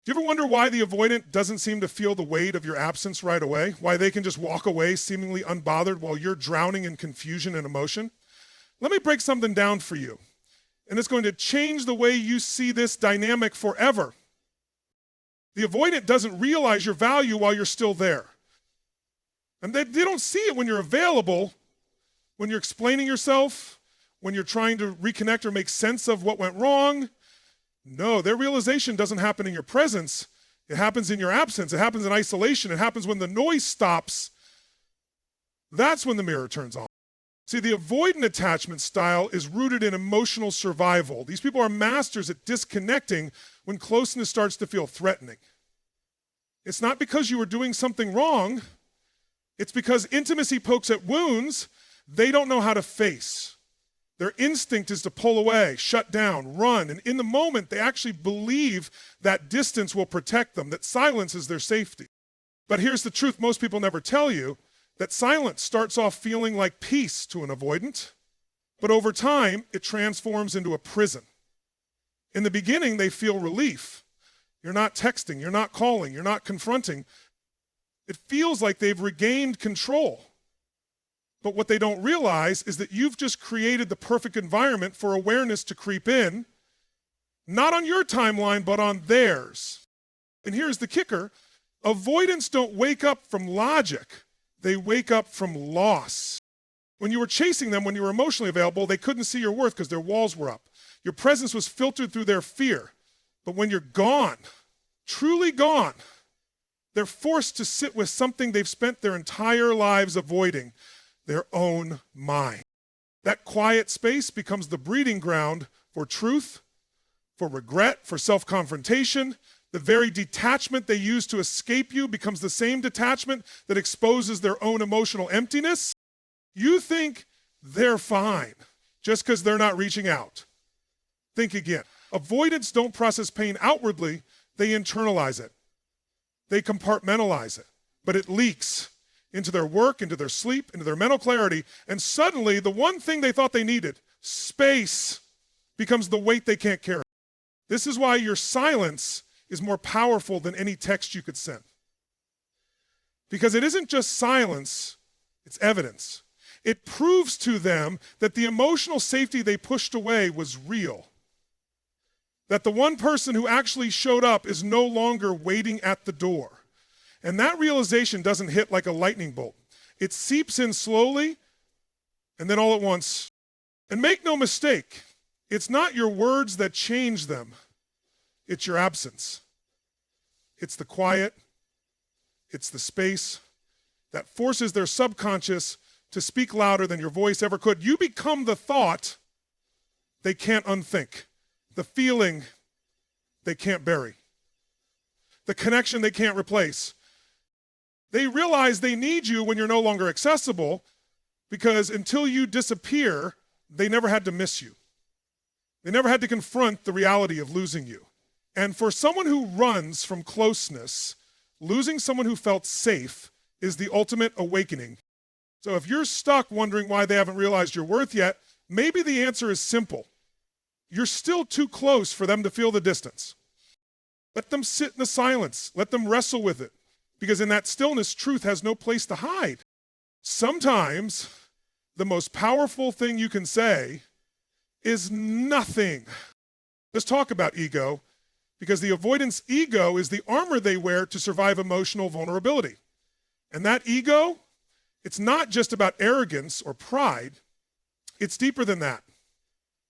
Do you ever wonder why the avoidant doesn't seem to feel the weight of your absence right away? Why they can just walk away seemingly unbothered while you're drowning in confusion and emotion? Let me break something down for you. And it's going to change the way you see this dynamic forever. The avoidant doesn't realize your value while you're still there. And they don't see it when you're available, when you're explaining yourself, when you're trying to reconnect or make sense of what went wrong. No, their realization doesn't happen in your presence. It happens in your absence. It happens in isolation. It happens when the noise stops. That's when the mirror turns on. See, the avoidant attachment style is rooted in emotional survival. These people are masters at disconnecting when closeness starts to feel threatening. It's not because you were doing something wrong. It's because intimacy pokes at wounds they don't know how to face. Their instinct is to pull away, shut down, run, and in the moment, they actually believe that distance will protect them, that silence is their safety. But here's the truth most people never tell you, that silence starts off feeling like peace to an avoidant, but over time, it transforms into a prison. In the beginning, they feel relief. You're not texting, you're not calling, you're not confronting. It feels like they've regained control. But what they don't realize is that you've just created the perfect environment for awareness to creep in, not on your timeline, but on theirs. And here's the kicker. Avoidants don't wake up from logic. They wake up from loss. When you were chasing them, when you were emotionally available, they couldn't see your worth because their walls were up. Your presence was filtered through their fear. But when you're gone, truly gone, they're forced to sit with something they've spent their entire lives avoiding, their own mind. That quiet space becomes the breeding ground for truth, for regret, for self-confrontation. The very detachment they use to escape you becomes the same detachment that exposes their own emotional emptiness. You think they're fine just because they're not reaching out. Think again. Avoidants don't process pain outwardly, they internalize it. They compartmentalize it, but it leaks into their work, into their sleep, into their mental clarity, and suddenly the one thing they thought they needed, space, becomes the weight they can't carry. This is why your silence is more powerful than any text you could send. Because it isn't just silence, it's evidence. It proves to them that the emotional safety they pushed away was real. That the one person who actually showed up is no longer waiting at the door. And that realization doesn't hit like a lightning bolt. It seeps in slowly and then all at once. And make no mistake, it's not your words that change them. It's your absence. It's the quiet. It's the space that forces their subconscious to speak louder than your voice ever could. You become the thought they can't unthink, the feeling they can't bury, the connection they can't replace. They realize they need you when you're no longer accessible because until you disappear, they never had to miss you. They never had to confront the reality of losing you. And for someone who runs from closeness, losing someone who felt safe is the ultimate awakening. So if you're stuck wondering why they haven't realized your worth yet, maybe the answer is simple. You're still too close for them to feel the distance. Let them sit in the silence. Let them wrestle with it. Because in that stillness, truth has no place to hide. Sometimes the most powerful thing you can say is nothing. Let's talk about ego, because the avoidance ego is the armor they wear to survive emotional vulnerability. And that ego, it's not just about arrogance or pride. It's deeper than that.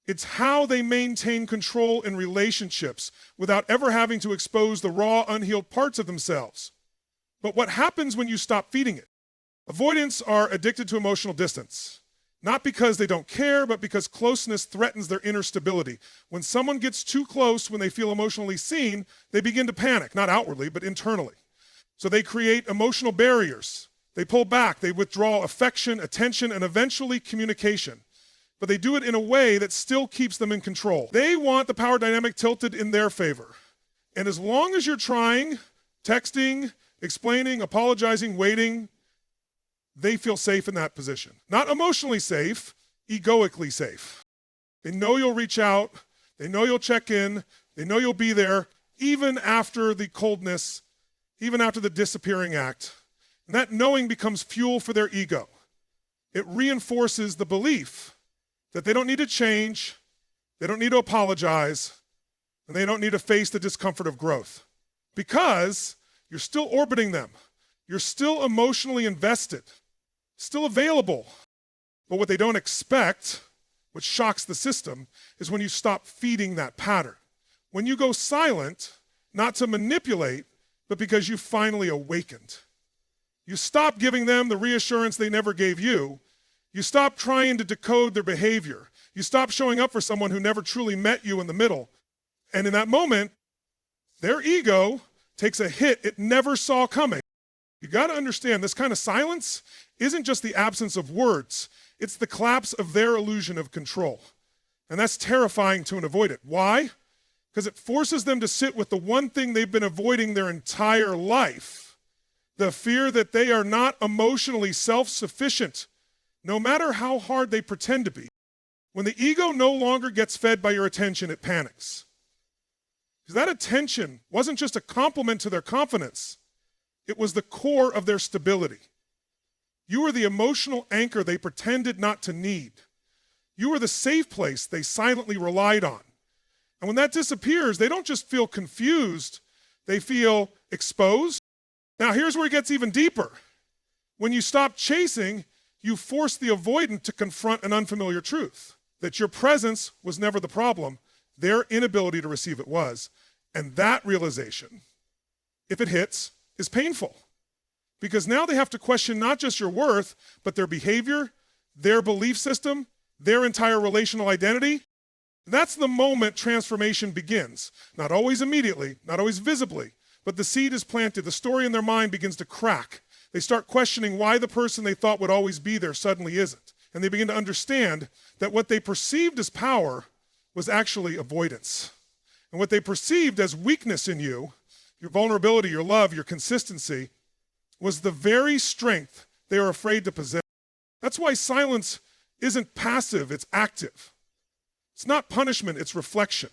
It's how they maintain control in relationships without ever having to expose the raw, unhealed parts of themselves. But what happens when you stop feeding it? Avoidants are addicted to emotional distance, not because they don't care, but because closeness threatens their inner stability. When someone gets too close, when they feel emotionally seen, they begin to panic, not outwardly, but internally. So they create emotional barriers. They pull back, they withdraw affection, attention, and eventually communication. But they do it in a way that still keeps them in control. They want the power dynamic tilted in their favor. And as long as you're trying, texting, explaining, apologizing, waiting, they feel safe in that position. Not emotionally safe, egoically safe. They know you'll reach out, they know you'll check in, they know you'll be there, even after the coldness, even after the disappearing act. And that knowing becomes fuel for their ego. It reinforces the belief that they don't need to change, they don't need to apologize, and they don't need to face the discomfort of growth. Because you're still orbiting them. You're still emotionally invested, still available. But what they don't expect, which shocks the system, is when you stop feeding that pattern. When you go silent, not to manipulate, but because you finally awakened. You stop giving them the reassurance they never gave you. You stop trying to decode their behavior. You stop showing up for someone who never truly met you in the middle. And in that moment, their ego takes a hit it never saw coming. You got to understand, this kind of silence isn't just the absence of words. It's the collapse of their illusion of control. And that's terrifying to an avoidant. Why? Because it forces them to sit with the one thing they've been avoiding their entire life. The fear that they are not emotionally self-sufficient, no matter how hard they pretend to be. When the ego no longer gets fed by your attention, it panics. Because that attention wasn't just a compliment to their confidence. It was the core of their stability. You were the emotional anchor they pretended not to need. You were the safe place they silently relied on. And when that disappears, they don't just feel confused, they feel exposed. Now, here's where it gets even deeper. When you stop chasing, you force the avoidant to confront an unfamiliar truth, that your presence was never the problem, their inability to receive it was. And that realization, if it hits, is painful. Because now they have to question not just your worth, but their behavior, their belief system, their entire relational identity. That's the moment transformation begins. Not always immediately, not always visibly, but the seed is planted. The story in their mind begins to crack. They start questioning why the person they thought would always be there suddenly isn't. And they begin to understand that what they perceived as power was actually avoidance. And what they perceived as weakness in you, your vulnerability, your love, your consistency, was the very strength they were afraid to possess. That's why silence isn't passive, it's active. It's not punishment, it's reflection.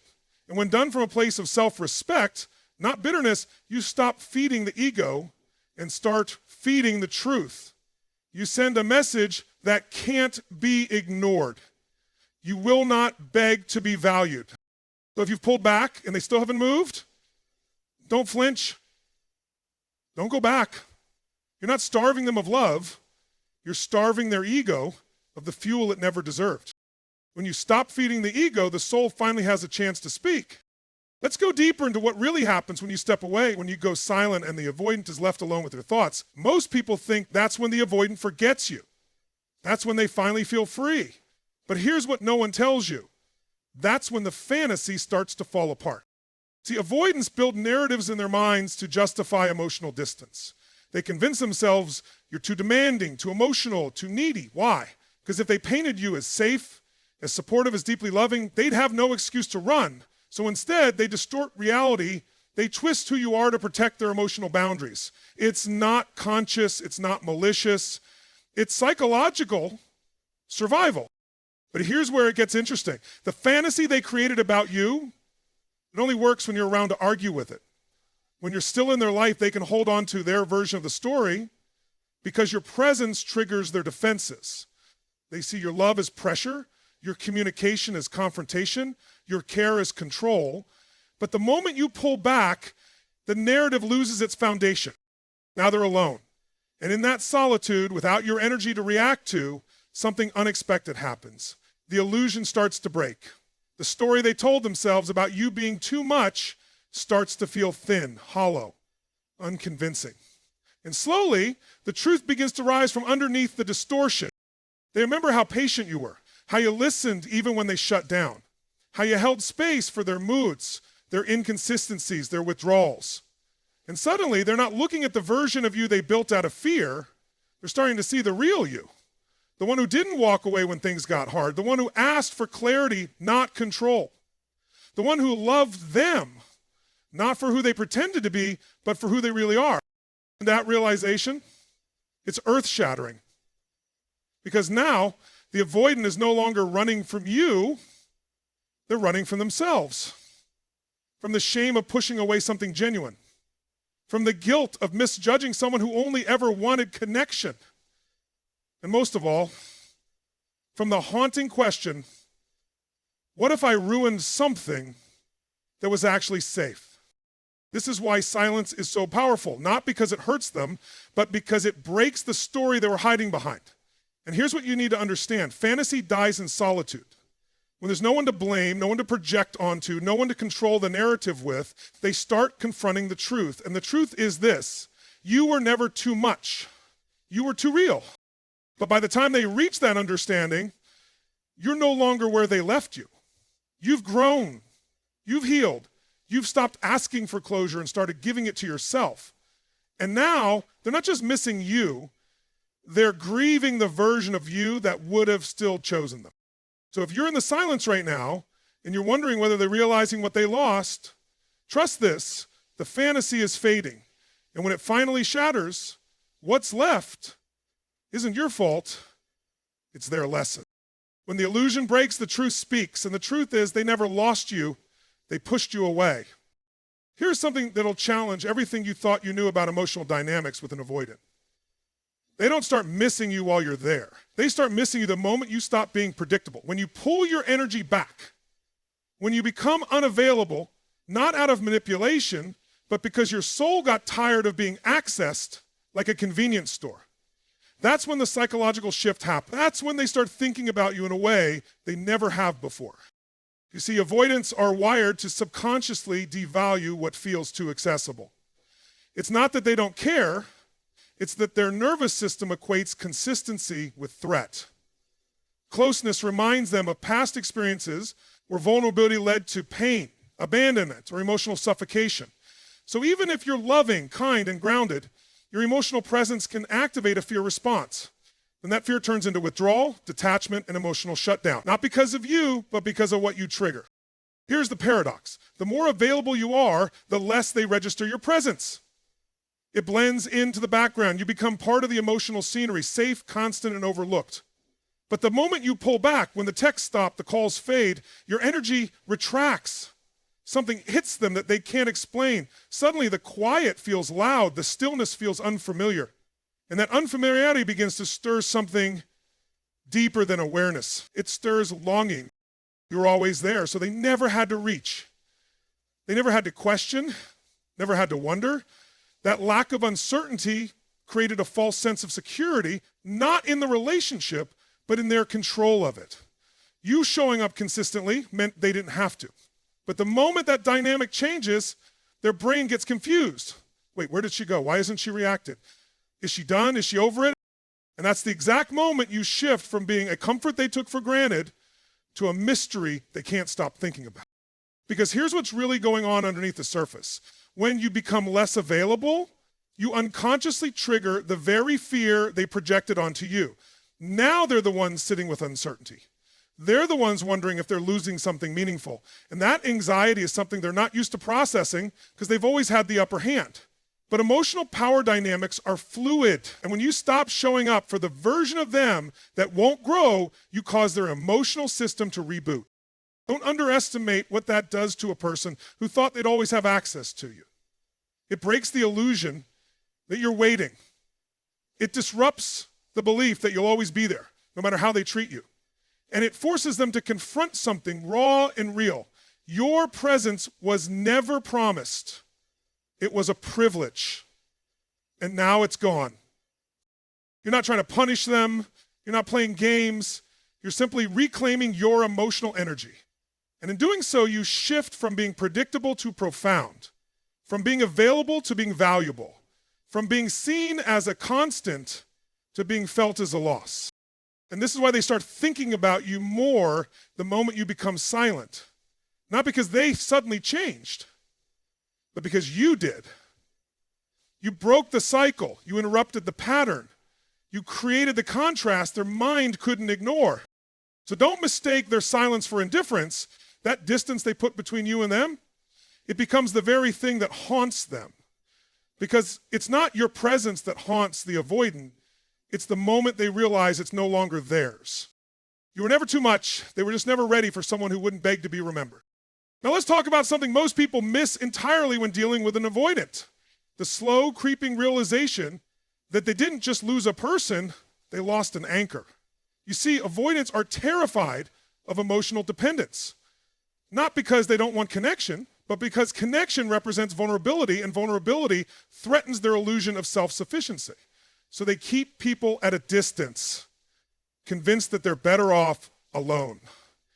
And when done from a place of self-respect, not bitterness, you stop feeding the ego and start feeding the truth. You send a message that can't be ignored. You will not beg to be valued. So if you've pulled back and they still haven't moved, don't flinch. Don't go back. You're not starving them of love. You're starving their ego of the fuel it never deserved. When you stop feeding the ego, the soul finally has a chance to speak. Let's go deeper into what really happens when you step away, when you go silent and the avoidant is left alone with their thoughts. Most people think that's when the avoidant forgets you. That's when they finally feel free. But here's what no one tells you. That's when the fantasy starts to fall apart. See, avoidants build narratives in their minds to justify emotional distance. They convince themselves you're too demanding, too emotional, too needy. Why? Because if they painted you as safe, as supportive, as deeply loving, they'd have no excuse to run. So instead, they distort reality. They twist who you are to protect their emotional boundaries. It's not conscious. It's not malicious. It's psychological survival. But here's where it gets interesting. The fantasy they created about you, it only works when you're around to argue with it. When you're still in their life, they can hold on to their version of the story because your presence triggers their defenses. They see your love as pressure, your communication as confrontation, your care as control. But the moment you pull back, the narrative loses its foundation. Now they're alone. And in that solitude, without your energy to react to, something unexpected happens. The illusion starts to break. The story they told themselves about you being too much starts to feel thin, hollow, unconvincing. And slowly, the truth begins to rise from underneath the distortion. They remember how patient you were, how you listened even when they shut down, how you held space for their moods, their inconsistencies, their withdrawals. And suddenly, they're not looking at the version of you they built out of fear. They're starting to see the real you, the one who didn't walk away when things got hard, the one who asked for clarity, not control, the one who loved them, not for who they pretended to be, but for who they really are. And that realization, it's earth-shattering. Because now, the avoidant is no longer running from you, they're running from themselves. from the shame of pushing away something genuine, from the guilt of misjudging someone who only ever wanted connection, and most of all, from the haunting question, what if I ruined something that was actually safe? This is why silence is so powerful, not because it hurts them, but because it breaks the story they were hiding behind. And here's what you need to understand. Fantasy dies in solitude. When there's no one to blame, no one to project onto, no one to control the narrative with, they start confronting the truth. And the truth is this: you were never too much. You were too real. But by the time they reach that understanding, you're no longer where they left you. You've grown. You've healed. You've stopped asking for closure and started giving it to yourself. And now, they're not just missing you, they're grieving the version of you that would have still chosen them. So if you're in the silence right now, and you're wondering whether they're realizing what they lost, trust this: the fantasy is fading. And when it finally shatters, what's left isn't your fault, it's their lesson. When the illusion breaks, the truth speaks. And the truth is, they never lost you, they pushed you away. Here's something that'll challenge everything you thought you knew about emotional dynamics with an avoidant. They don't start missing you while you're there. They start missing you the moment you stop being predictable. When you pull your energy back, when you become unavailable, not out of manipulation, but because your soul got tired of being accessed like a convenience store. That's when the psychological shift happens. That's when they start thinking about you in a way they never have before. You see, avoidants are wired to subconsciously devalue what feels too accessible. It's not that they don't care, it's that their nervous system equates consistency with threat. Closeness reminds them of past experiences where vulnerability led to pain, abandonment, or emotional suffocation. So even if you're loving, kind, and grounded, your emotional presence can activate a fear response. And that fear turns into withdrawal, detachment, and emotional shutdown. Not because of you, but because of what you trigger. Here's the paradox. The more available you are, the less they register your presence. It blends into the background. You become part of the emotional scenery, safe, constant, and overlooked. But the moment you pull back, when the texts stop, the calls fade, your energy retracts. Something hits them that they can't explain. Suddenly the quiet feels loud, the stillness feels unfamiliar. And that unfamiliarity begins to stir something deeper than awareness. It stirs longing. You were always there, so they never had to reach. They never had to question, never had to wonder. That lack of uncertainty created a false sense of security, not in the relationship, but in their control of it. You showing up consistently meant they didn't have to. But the moment that dynamic changes, their brain gets confused. Wait, where did she go? Why isn't she reacted? Is she done? Is she over it? And that's the exact moment you shift from being a comfort they took for granted to a mystery they can't stop thinking about. Because here's what's really going on underneath the surface. When you become less available, you unconsciously trigger the very fear they projected onto you. Now they're the ones sitting with uncertainty. They're the ones wondering if they're losing something meaningful. And that anxiety is something they're not used to processing because they've always had the upper hand. But emotional power dynamics are fluid. And when you stop showing up for the version of them that won't grow, you cause their emotional system to reboot. Don't underestimate what that does to a person who thought they'd always have access to you. It breaks the illusion that you're waiting. It disrupts the belief that you'll always be there, no matter how they treat you. And it forces them to confront something raw and real. Your presence was never promised. It was a privilege. And now it's gone. You're not trying to punish them. You're not playing games. You're simply reclaiming your emotional energy. And in doing so, you shift from being predictable to profound, from being available to being valuable, from being seen as a constant to being felt as a loss. And this is why they start thinking about you more the moment you become silent. Not because they suddenly changed, but because you did. You broke the cycle. You interrupted the pattern. You created the contrast their mind couldn't ignore. So don't mistake their silence for indifference. That distance they put between you and them, it becomes the very thing that haunts them. Because it's not your presence that haunts the avoidant. It's the moment they realize it's no longer theirs. You were never too much. They were just never ready for someone who wouldn't beg to be remembered. Now let's talk about something most people miss entirely when dealing with an avoidant. The slow creeping realization that they didn't just lose a person, they lost an anchor. You see, avoidants are terrified of emotional dependence. Not because they don't want connection, but because connection represents vulnerability, and vulnerability threatens their illusion of self-sufficiency. So they keep people at a distance, convinced that they're better off alone.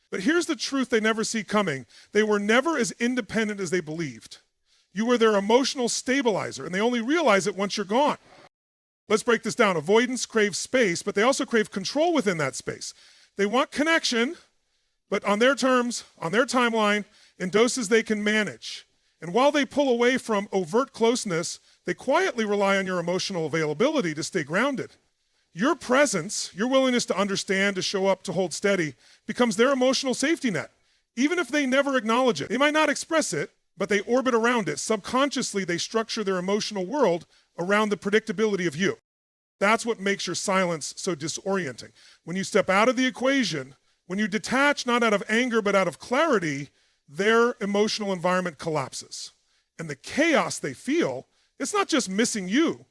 But here's the truth they never see coming. They were never as independent as they believed. You were their emotional stabilizer, and they only realize it once you're gone. Let's break this down. Avoidants crave space, but they also crave control within that space. They want connection, but on their terms, on their timeline, in doses they can manage. And while they pull away from overt closeness, they quietly rely on your emotional availability to stay grounded. Your presence, your willingness to understand, to show up, to hold steady, becomes their emotional safety net, even if they never acknowledge it. They might not express it, but they orbit around it. Subconsciously, they structure their emotional world around the predictability of you. That's what makes your silence so disorienting. When you step out of the equation, when you detach not out of anger but out of clarity, their emotional environment collapses. And the chaos they feel, it's not just missing you.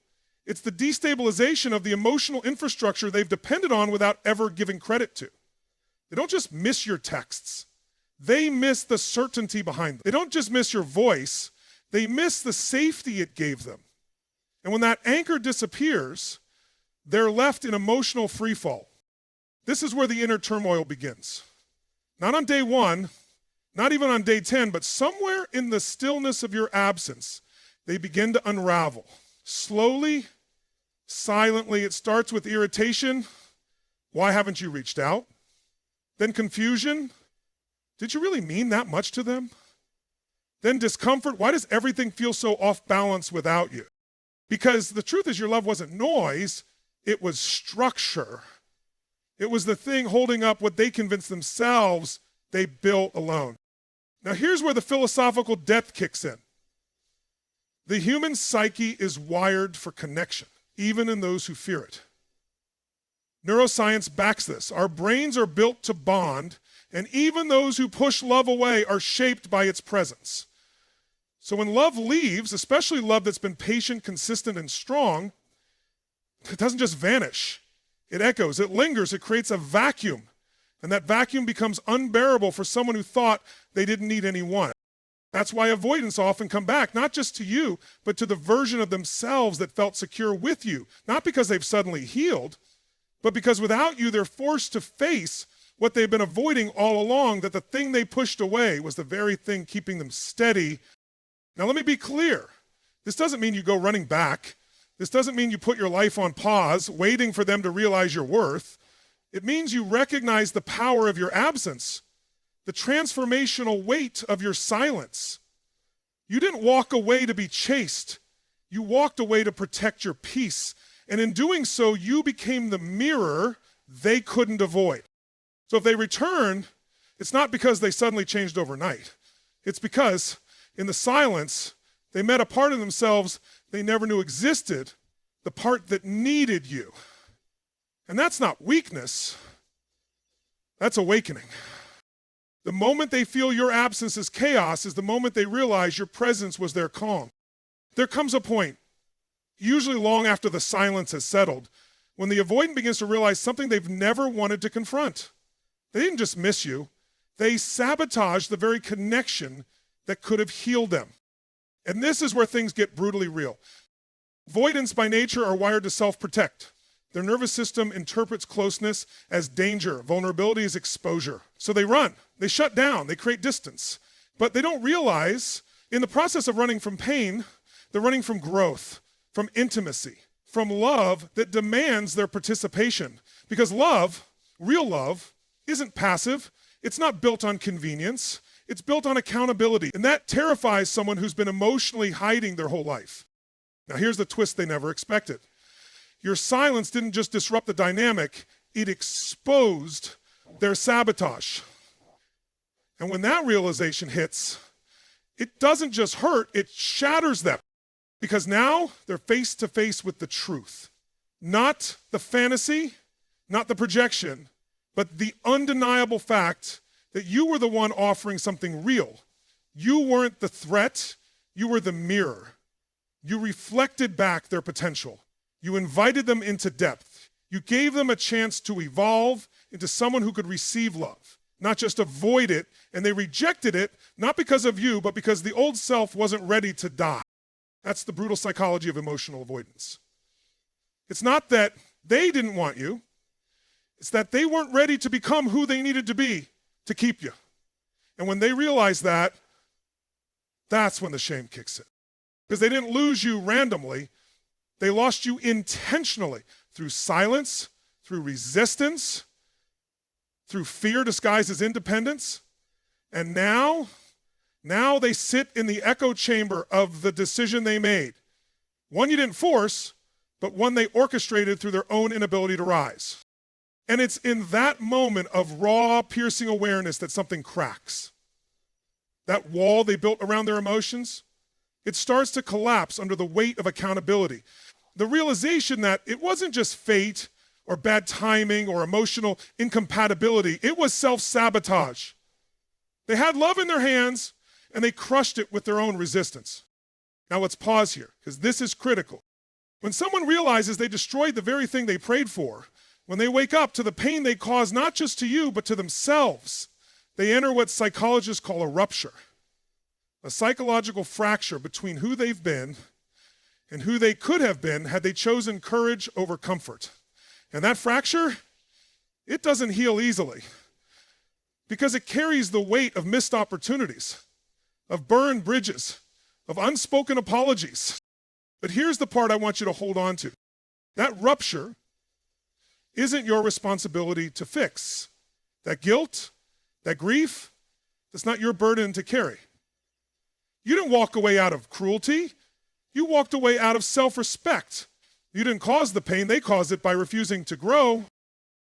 It's the destabilization of the emotional infrastructure they've depended on without ever giving credit to. They don't just miss your texts. They miss the certainty behind them. They don't just miss your voice. They miss the safety it gave them. And when that anchor disappears, they're left in emotional freefall. This is where the inner turmoil begins. Not on day one, not even on day 10, but somewhere in the stillness of your absence, they begin to unravel. Slowly, silently, it starts with irritation. Why haven't you reached out? Then confusion. Did you really mean that much to them? Then discomfort. Why does everything feel so off balance without you? Because the truth is your love wasn't noise, it was structure. It was the thing holding up what they convinced themselves they built alone. Now here's where the philosophical depth kicks in. The human psyche is wired for connection, even in those who fear it. Neuroscience backs this. Our brains are built to bond, and even those who push love away are shaped by its presence. So when love leaves, especially love that's been patient, consistent, and strong, it doesn't just vanish. It echoes, it lingers, it creates a vacuum. And that vacuum becomes unbearable for someone who thought they didn't need anyone. That's why avoidants often come back, not just to you, but to the version of themselves that felt secure with you. Not because they've suddenly healed, but because without you, they're forced to face what they've been avoiding all along, that the thing they pushed away was the very thing keeping them steady. Now, let me be clear. This doesn't mean you go running back. This doesn't mean you put your life on pause, waiting for them to realize your worth. It means you recognize the power of your absence, the transformational weight of your silence. You didn't walk away to be chased. You walked away to protect your peace. And in doing so, you became the mirror they couldn't avoid. So if they return, it's not because they suddenly changed overnight. It's because in the silence, they met a part of themselves they never knew existed, the part that needed you. And that's not weakness, that's awakening. The moment they feel your absence is chaos is the moment they realize your presence was their calm. There comes a point, usually long after the silence has settled, when the avoidant begins to realize something they've never wanted to confront. They didn't just miss you, they sabotaged the very connection that could have healed them. And this is where things get brutally real. Avoidants by nature are wired to self-protect. Their nervous system interprets closeness as danger, vulnerability as exposure. So they run, they shut down, they create distance. But they don't realize, in the process of running from pain, they're running from growth, from intimacy, from love that demands their participation. Because love, real love, isn't passive. It's not built on convenience. It's built on accountability. And that terrifies someone who's been emotionally hiding their whole life. Now here's the twist they never expected. Your silence didn't just disrupt the dynamic, it exposed their sabotage. And when that realization hits, it doesn't just hurt, it shatters them. Because now they're face to face with the truth. Not the fantasy, not the projection, but the undeniable fact that you were the one offering something real, You weren't the threat, you were the mirror. You reflected back their potential. You invited them into depth. You gave them a chance to evolve into someone who could receive love, not just avoid it, and they rejected it, not because of you, but because the old self wasn't ready to die. That's the brutal psychology of emotional avoidance. It's not that they didn't want you, it's that they weren't ready to become who they needed to be to keep you. And when they realize that, that's when the shame kicks in. Because they didn't lose you randomly, they lost you intentionally through silence, through resistance, through fear disguised as independence. And now they sit in the echo chamber of the decision they made. One you didn't force, but one they orchestrated through their own inability to rise. And it's in that moment of raw, piercing awareness that something cracks. That wall they built around their emotions, it starts to collapse under the weight of accountability. The realization that it wasn't just fate or bad timing or emotional incompatibility, it was self-sabotage. They had love in their hands and they crushed it with their own resistance. Now let's pause here, because this is critical. When someone realizes they destroyed the very thing they prayed for, when they wake up to the pain they caused not just to you, but to themselves, they enter what psychologists call a rupture, a psychological fracture between who they've been and who they could have been had they chosen courage over comfort. And that fracture, it doesn't heal easily because it carries the weight of missed opportunities, of burned bridges, of unspoken apologies. But here's the part I want you to hold on to. That rupture isn't your responsibility to fix. That guilt, that grief, that's not your burden to carry. You didn't walk away out of cruelty. You walked away out of self-respect. You didn't cause the pain, they caused it by refusing to grow.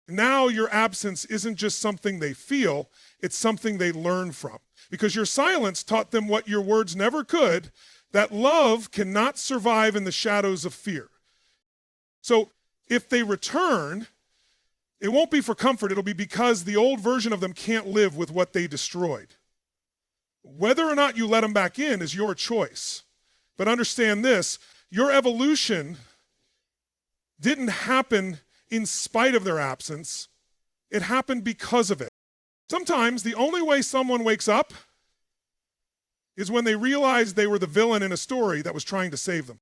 Now your absence isn't just something they feel, it's something they learn from. Because your silence taught them what your words never could, that love cannot survive in the shadows of fear. So if they return, it won't be for comfort, it'll be because the old version of them can't live with what they destroyed. Whether or not you let them back in is your choice. But understand this, your evolution didn't happen in spite of their absence. It happened because of it. Sometimes the only way someone wakes up is when they realize they were the villain in a story that was trying to save them.